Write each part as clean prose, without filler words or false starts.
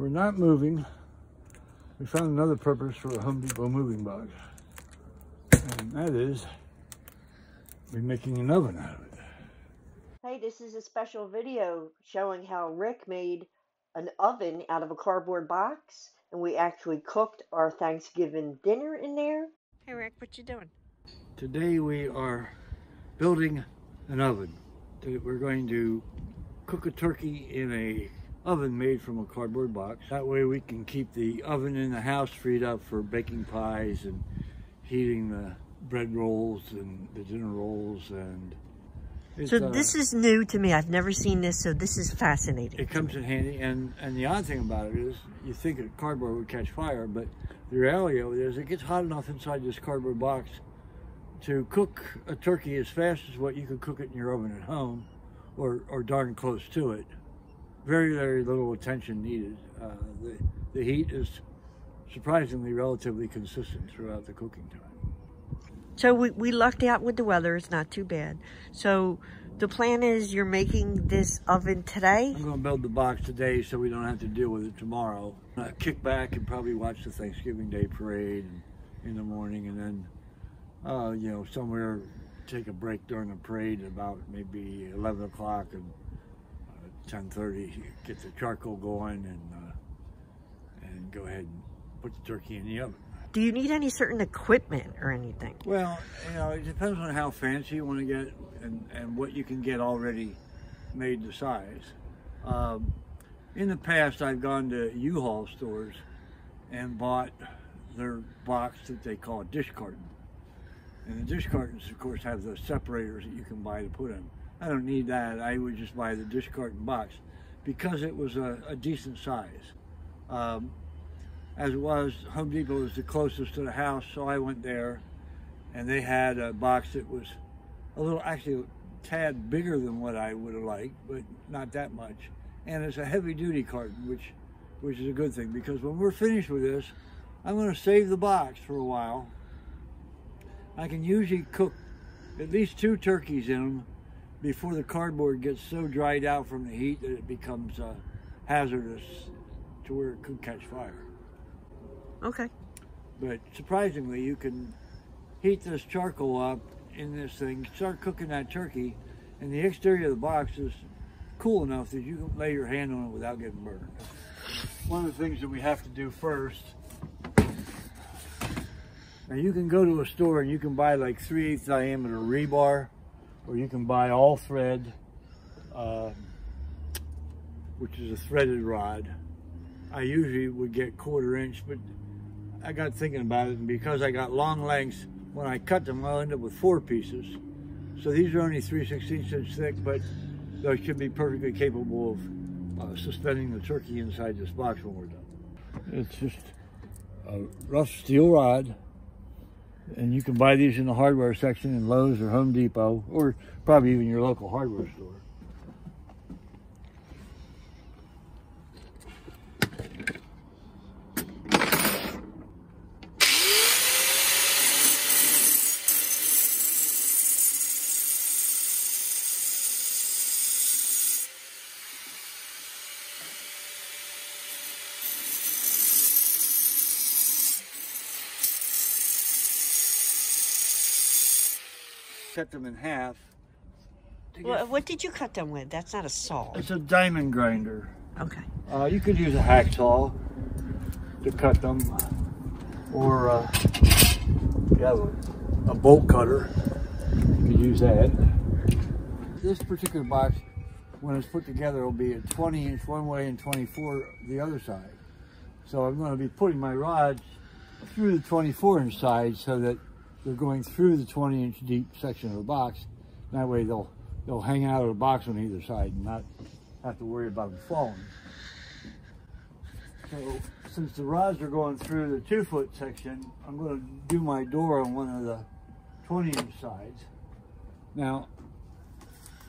We're not moving. We found another purpose for a Home Depot moving box. And that is, we're making an oven out of it. Hey, this is a special video showing how Rick made an oven out of a cardboard box, and we actually cooked our Thanksgiving dinner in there. Hey Rick, what you doing? Today we are building an oven. We're going to cook a turkey in a oven made from a cardboard box. That way we can keep the oven in the house freed up for baking pies and heating the bread rolls and the dinner rolls. And so this is new to me. I've never seen this, so this is fascinating. It comes in handy, and the odd thing about it is you think that cardboard would catch fire, but the reality of it is it gets hot enough inside this cardboard box to cook a turkey as fast as what you could cook it in your oven at home, or darn close to it. Very, very little attention needed. The heat is surprisingly relatively consistent throughout the cooking time. So we lucked out with the weather. It's not too bad. So the plan is you're making this oven today? I'm going to build the box today so we don't have to deal with it tomorrow. Kick back and probably watch the Thanksgiving Day parade in the morning, and then you know, somewhere take a break during the parade about maybe 11 o'clock and 10:30, get the charcoal going, and go ahead and put the turkey in the oven. Do you need any certain equipment or anything? Well, you know, it depends on how fancy you want to get and what you can get already made to size. In the past, I've gone to U-Haul stores and bought their box that they call a dish carton. And the dish cartons, of course, have the separators that you can buy to put in. I don't need that. I would just buy the dish carton box because it was a decent size. As it was, Home Depot was the closest to the house, so I went there, and they had a box that was a little, actually a tad bigger than what I would have liked, but not that much. And it's a heavy-duty carton, which is a good thing, because when we're finished with this, I'm going to save the box for a while. I can usually cook at least 2 turkeys in them before the cardboard gets so dried out from the heat that it becomes hazardous to where it could catch fire. Okay. But surprisingly, you can heat this charcoal up in this thing, start cooking that turkey, and the exterior of the box is cool enough that you can lay your hand on it without getting burned. One of the things that we have to do first, now you can go to a store and you can buy like 3/8 diameter rebar, or you can buy all thread, which is a threaded rod. I usually would get 1/4 inch, but I got thinking about it, and because I got long lengths, when I cut them, I'll end up with 4 pieces. So these are only 3/16 inch thick, but they should be perfectly capable of suspending the turkey inside this box when we're done. It's just a rough steel rod. And you can buy these in the hardware section in Lowe's or Home Depot, or probably even your local hardware store. Cut them in half. What did you cut them with? That's not a saw. It's a diamond grinder. Okay. You could use a hacksaw to cut them, or if you have a bolt cutter, you could use that. This particular box, when it's put together, will be a 20 inch one way and 24 the other side. So I'm going to be putting my rods through the 24 inch side so that they're going through the 20 inch deep section of the box. That way they'll hang out of the box on either side and not have to worry about them falling. So since the rods are going through the 2-foot section, I'm going to do my door on one of the 20 inch sides. Now,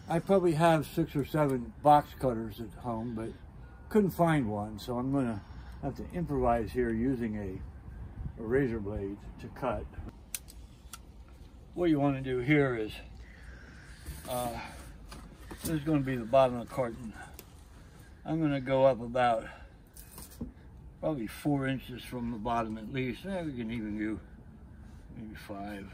I probably have 6 or 7 box cutters at home, but couldn't find one, so I'm going to have to improvise here using a razor blade to cut. What you want to do here is, this is going to be the bottom of the carton. I'm going to go up about probably 4 inches from the bottom at least. We can even do maybe 5.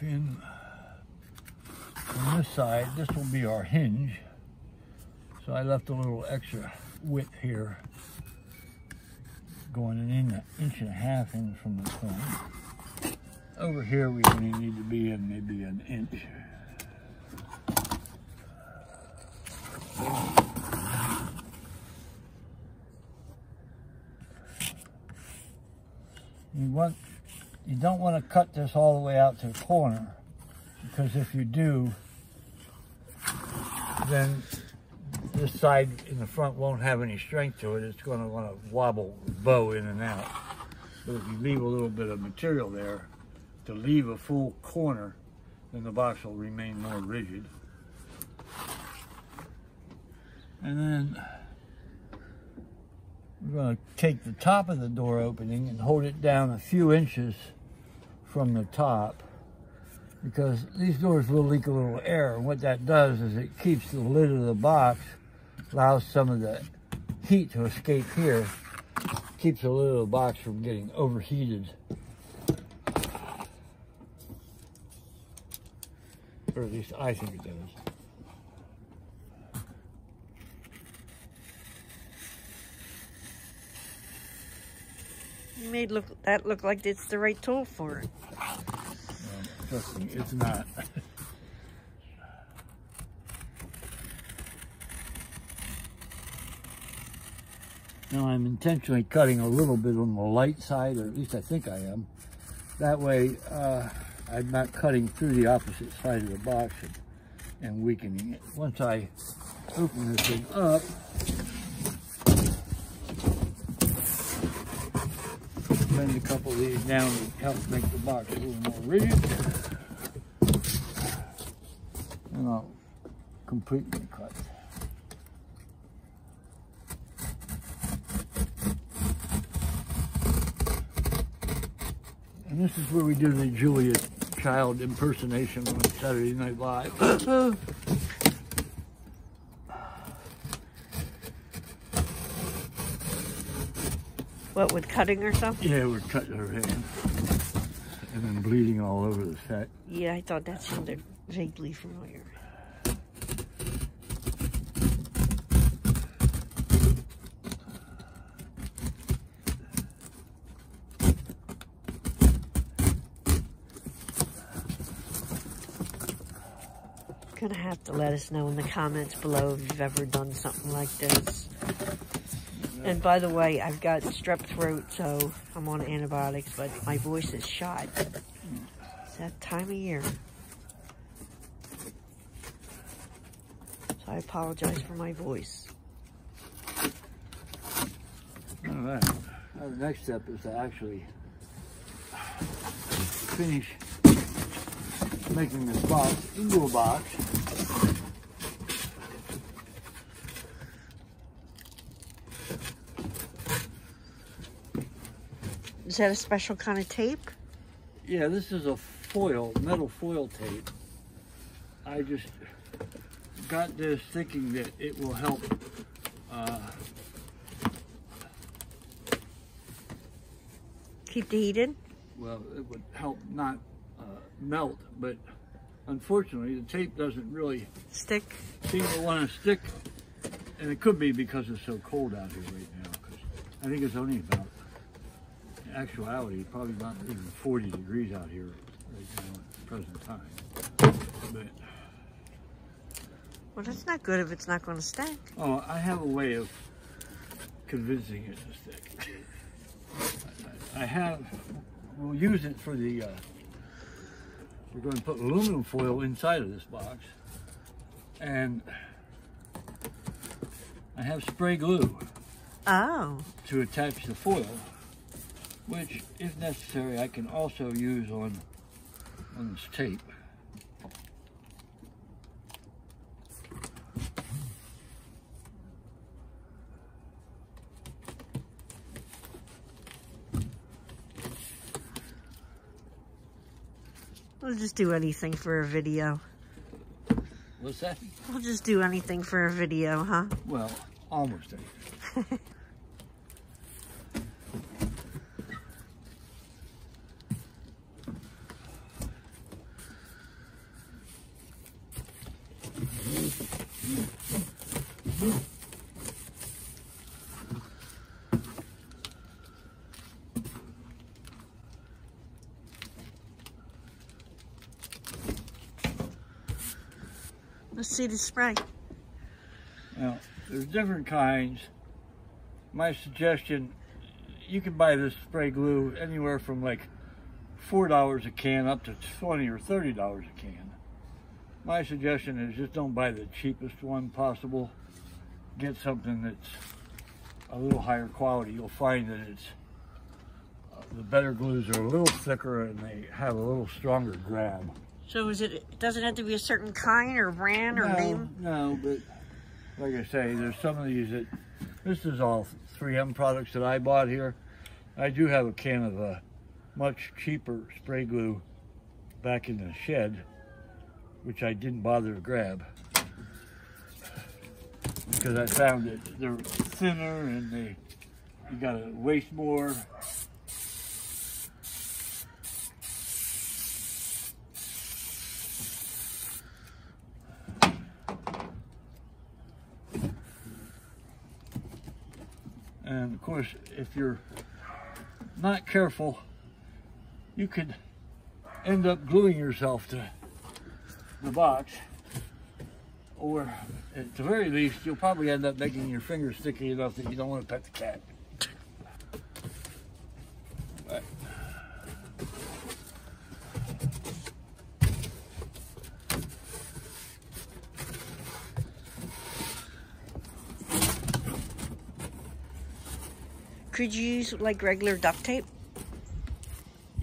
In on this side, this will be our hinge, so I left a little extra width here, going an inch and a half in from the corner. Over here we only need to be in maybe an inch. You don't want to cut this all the way out to the corner, because if you do, then this side in the front won't have any strength to it. It's going to want to wobble, bow in and out. But if you leave a little bit of material there to leave a full corner, then the box will remain more rigid. And then we're going to take the top of the door opening and hold it down a few inches from the top, because these doors will leak a little air, and what that does is it keeps the lid of the box, allows some of the heat to escape here, keeps the lid of the box from getting overheated. Or at least I think it does. You made that look like it's the right tool for it. Trust me, it's not. Now I'm intentionally cutting a little bit on the light side, or at least I think I am. That way I'm not cutting through the opposite side of the box and weakening it. Once I open this thing up, bend a couple of these down to help make the box a little more rigid. And I'll completely cut. And this is where we do the Julia Child impersonation on Saturday Night Live. What, with cutting or something? Yeah, we're cutting her hand. And then bleeding all over the set. Yeah, I thought that sounded vaguely familiar. Gonna have to let us know in the comments below if you've ever done something like this. And by the way, I've got strep throat, so I'm on antibiotics, but my voice is shot. It's that time of year. So I apologize for my voice. All right. Now the next step is to actually finish making this box into a box. Is that a special kind of tape? Yeah, this is a foil, metal foil tape. I just got this thinking that it will help keep the heat in? Well, it would help not melt, but unfortunately the tape doesn't really stick. Seem to want to stick, and it could be because it's so cold out here right now, because I think it's only about, in actuality, probably not even 40 degrees out here right now at the present time. But well, that's not good if it's not going to stick. Oh, I have a way of convincing it to stick. We'll use it for the, we're going to put aluminum foil inside of this box. And I have spray glue. Oh. To attach the foil. which, if necessary, I can also use on this tape. We'll just do anything for a video. What's that? We'll just do anything for a video, huh? Well, almost anything. Let's see the spray. Now, there's different kinds. My suggestion, you can buy this spray glue anywhere from like $4 a can up to $20 or $30 a can. My suggestion is just don't buy the cheapest one possible. Get something that's a little higher quality. You'll find that it's the better glues are a little thicker and they have a little stronger grab. So does it have to be a certain kind or brand or name? No, but like I say, there's some of these that, this is all 3M products that I bought here. I do have a can of a much cheaper spray glue back in the shed, which I didn't bother to grab because I found that they're thinner and you gotta waste more. And of course, if you're not careful, you could end up gluing yourself to the box, or at the very least, you'll probably end up making your fingers sticky enough that you don't want to pet the cat. But could you use like regular duct tape?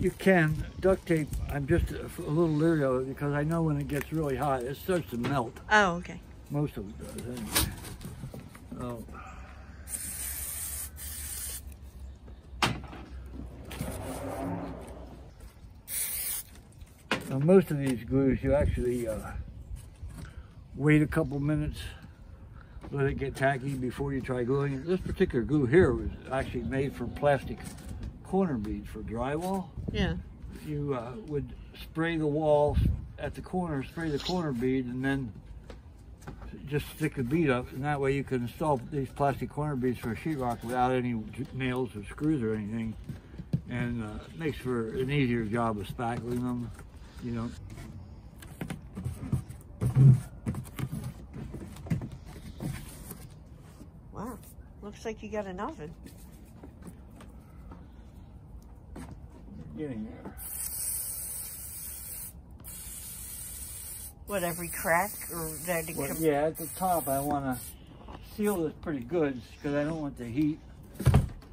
you can. Duct tape, I'm just a little leery of it because I know when it gets really hot, it starts to melt. Oh, okay. Most of it does, anyway. Oh. Now, most of these glues, you actually wait a couple minutes, let it get tacky before you try gluing it. This particular glue here was actually made for plastic corner beads for drywall. Yeah. You would spray the wall at the corner, spray the corner bead, and then just stick the bead up, and that way you can install these plastic corner beads for sheetrock without any nails or screws or anything, and it makes for an easier job of spackling them, you know. Wow, looks like you got an oven. Getting there. What, every crack or that it Well, come? yeah, at the top I want to seal this pretty good because I don't want the heat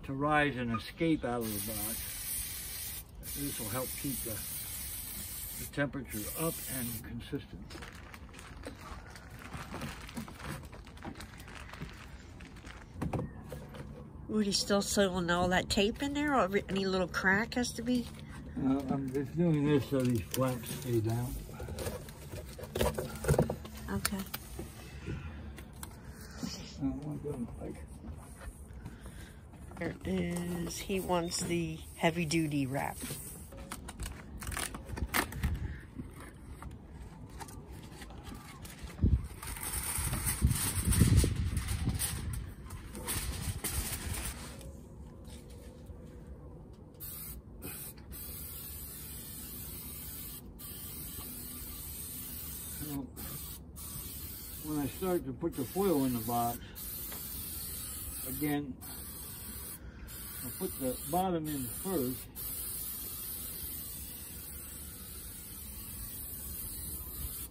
to rise and escape out of the box. This will help keep the temperature up and consistent. Would he still sewing all that tape in there, or any little crack has to be? I'm just doing this so these flaps stay down. Okay. There is, he wants the heavy duty wrap. When I start to put the foil in the box, again, I'll put the bottom in first.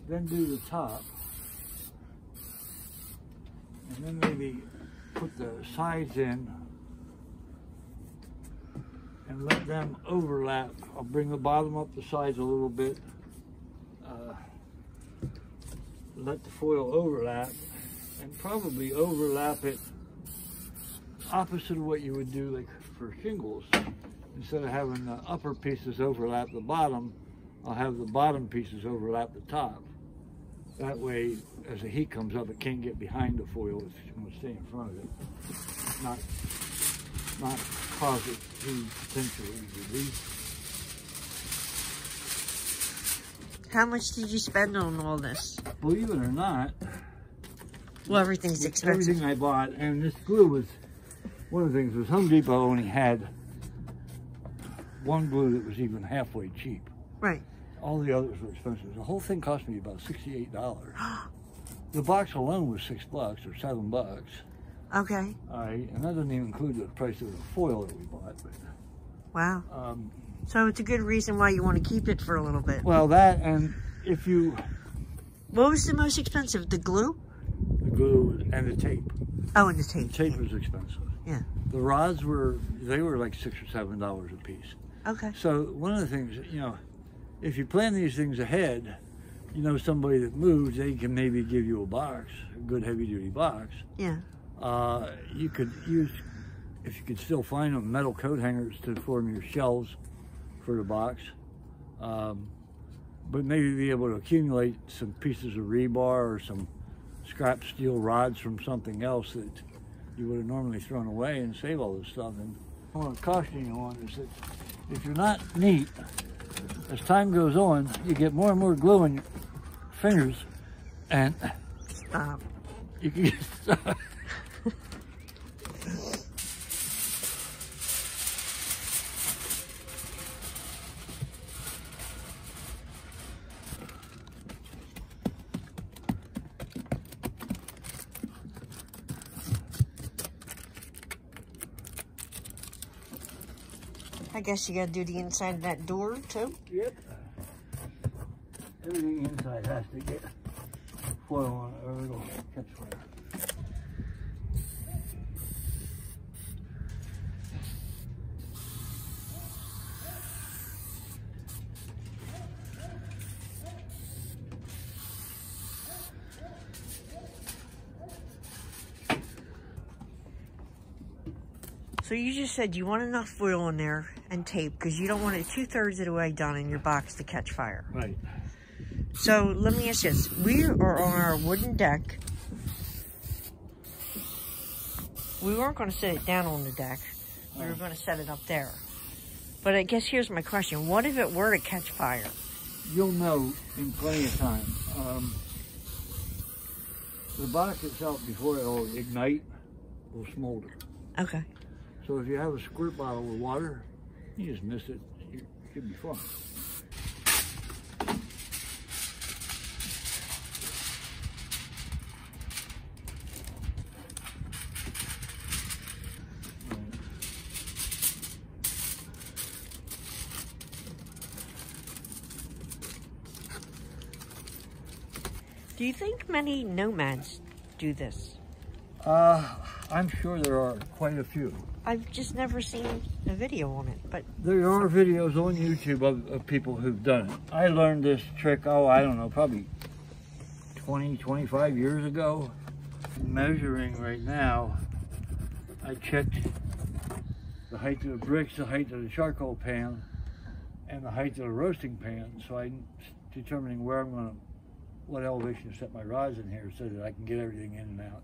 Then do the top. And then maybe put the sides in. and let them overlap. I'll bring the bottom up the sides a little bit. Let the foil overlap, and probably overlap it opposite of what you would do like for shingles. Instead of having the upper pieces overlap the bottom, I'll have the bottom pieces overlap the top. That way, as the heat comes up, it can't get behind the foil. It's going to stay in front of it, not cause it to potentially release. How much did you spend on all this? Believe it or not, well, everything's expensive. Everything I bought, and this glue was, one of the things was Home Depot only had one glue that was even halfway cheap. Right. All the others were expensive. The whole thing cost me about $68. The box alone was $6 or $7. Okay. All right, and that doesn't even include the price of the foil that we bought. But, wow. So it's a good reason why you want to keep it for a little bit. Well, that, and if you... What was the most expensive? The glue? The glue and the tape. Oh, and the tape. The tape was expensive. Yeah. The rods were, they were like $6 or $7 a piece. Okay. So one of the things, you know, if you plan these things ahead, you know somebody that moves, they can maybe give you a box, a good heavy-duty box. Yeah. You could use, if you could still find them, metal coat hangers to form your shelves for the box. But maybe be able to accumulate some pieces of rebar or some scrap steel rods from something else that you would have normally thrown away and save all this stuff. And I want to caution you on is that if you're not neat, as time goes on, you get more and more glue in your fingers, and you can get stuck. I guess you gotta do the inside of that door too? Yep. Everything inside has to get foil on it or it'll catch fire. So you just said you want enough foil in there and tape because you don't want it 2/3 of the way done in your box to catch fire. Right. So let me ask you this. We are on our wooden deck. We weren't going to set it down on the deck. We were going to set it up there. But I guess here's my question. What if it were to catch fire? You'll know in plenty of time. The box itself, before it'll ignite, will smolder. Okay. So if you have a squirt bottle with water, you just miss it, you should be fine. Do you think many nomads do this? I'm sure there are quite a few. I've just never seen a video on it, but... There are videos on YouTube of people who've done it. I learned this trick, I don't know, probably 20, 25 years ago. Measuring right now, I checked the height of the bricks, the height of the charcoal pan, and the height of the roasting pan, so I'm determining where I'm going to, what elevation to set my rods in here so that I can get everything in and out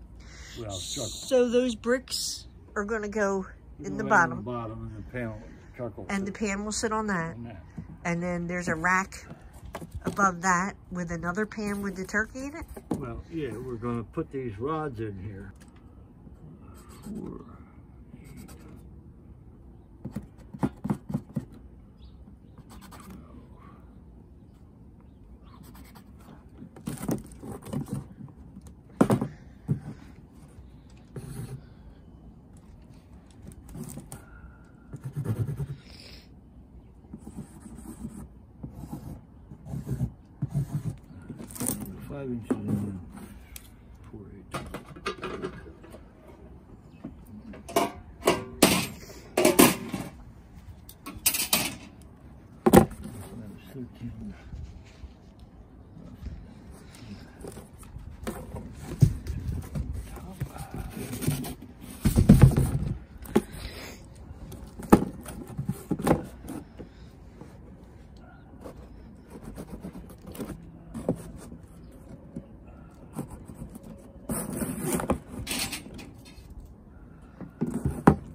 without struggle. So those bricks are going to go in the bottom. In the bottom, and the pan, charcoal. And the pan will sit on that. And then there's a rack above that with another pan with the turkey in it? Well, yeah, we're going to put these rods in here. 4, 5 inches in, 4/8. 13.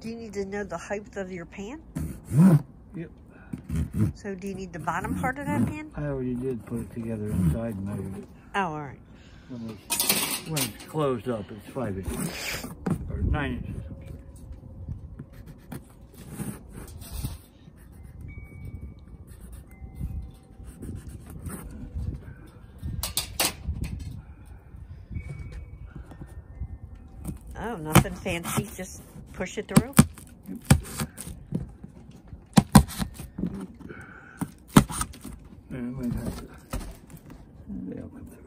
Do you need to know the height of your pan? Yep. So do you need the bottom part of that pan? I already did put it together inside and measured it. Oh, all right. When it's closed up, it's 5 inches. Or 9 inches. Oh, nothing fancy, just push it through. And we have to, they'll come through.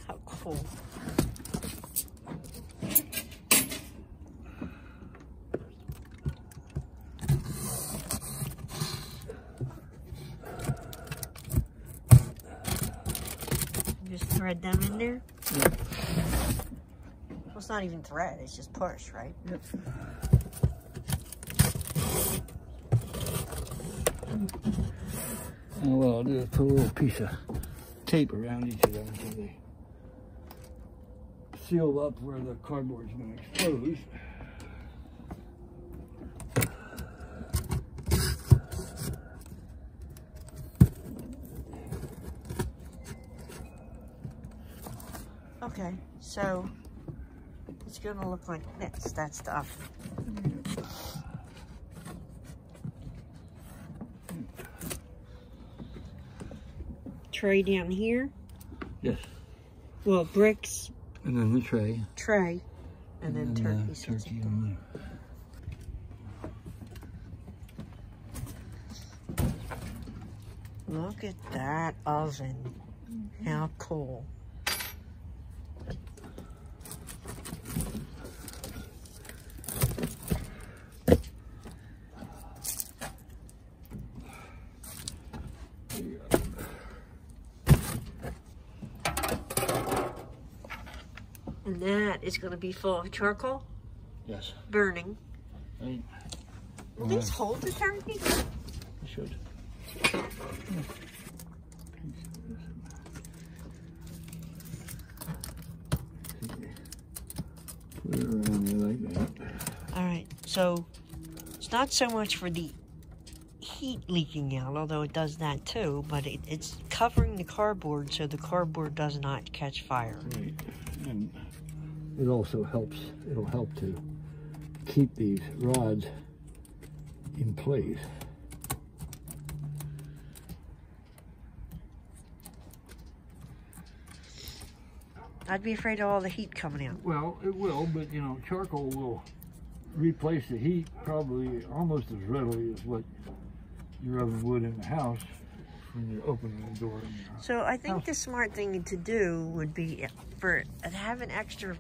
How cool. Just thread them in there? Yep. Well, it's not even thread, it's just push, right? Yep. And what I'll do is put a little piece of tape around each of them so they seal up where the cardboard's going to expose. Okay, so it's going to look like this, that stuff. Tray down here. Yes. Well, bricks. And then the tray. Tray. And then turkey. Turkey on there. Look at that oven. How cool. And that is going to be full of charcoal? Yes. Burning. Right. Will these hold the turkey? They should. Put it around there like that. Alright, so it's not so much for the heat leaking out, although it does that too, but it's covering the cardboard so the cardboard does not catch fire. Right. And it also helps, it'll help to keep these rods in place. I'd be afraid of all the heat coming out. Well, it will, but you know, charcoal will replace the heat probably almost as readily as what your oven would in the house when you're opening the door. So I think the smart thing to do would be for have an extra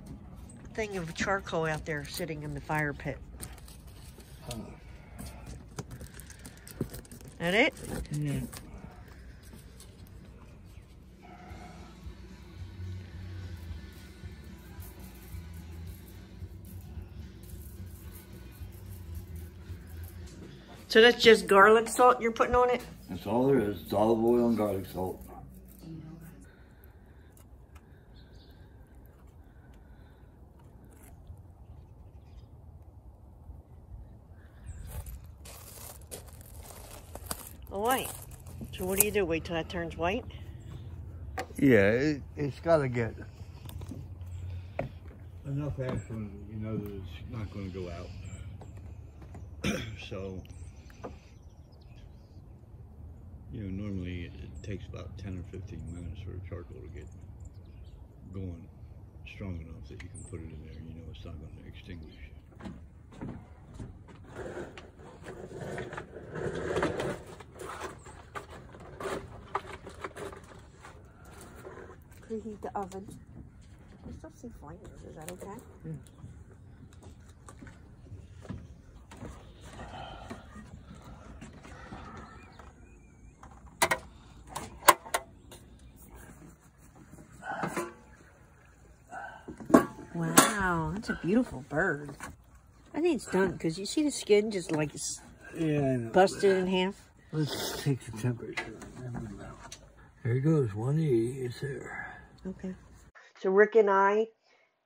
thing of charcoal out there sitting in the fire pit. That it? Yeah. So that's just garlic salt you're putting on it? That's all there is. It's olive oil and garlic salt. Oh, white. So what do? Wait till that turns white? Yeah, it's got to get enough action, you know, that it's not going to go out. So, you know, normally it takes about 10 or 15 minutes for the charcoal to get going strong enough that you can put it in there and you know it's not going to extinguish. preheat the oven. I still see flames. Is that okay? Yeah. Wow, that's a beautiful bird. I think it's done because you see the skin just like Yeah, I know. busted in half. Let's take the temperature. There it goes. 180 is there. Okay. So Rick and I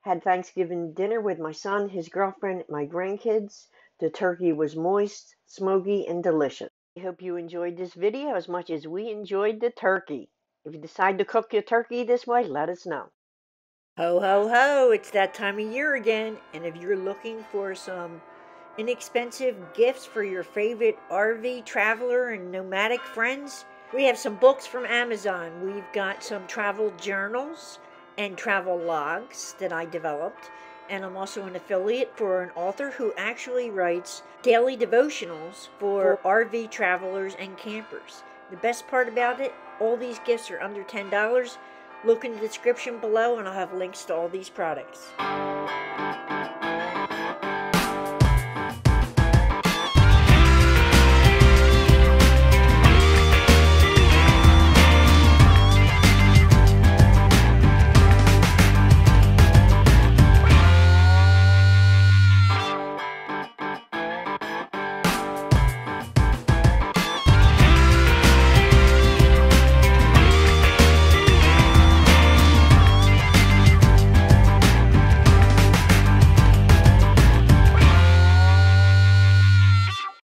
had Thanksgiving dinner with my son, his girlfriend, my grandkids. The turkey was moist, smoky, and delicious. I hope you enjoyed this video as much as we enjoyed the turkey. If you decide to cook your turkey this way, let us know. Ho, ho, ho, it's that time of year again, and if you're looking for some inexpensive gifts for your favorite RV traveler and nomadic friends, we have some books from Amazon. We've got some travel journals and travel logs that I developed, and I'm also an affiliate for an author who actually writes daily devotionals for RV travelers and campers. The best part about it, all these gifts are under $10. Look in the description below and I'll have links to all these products.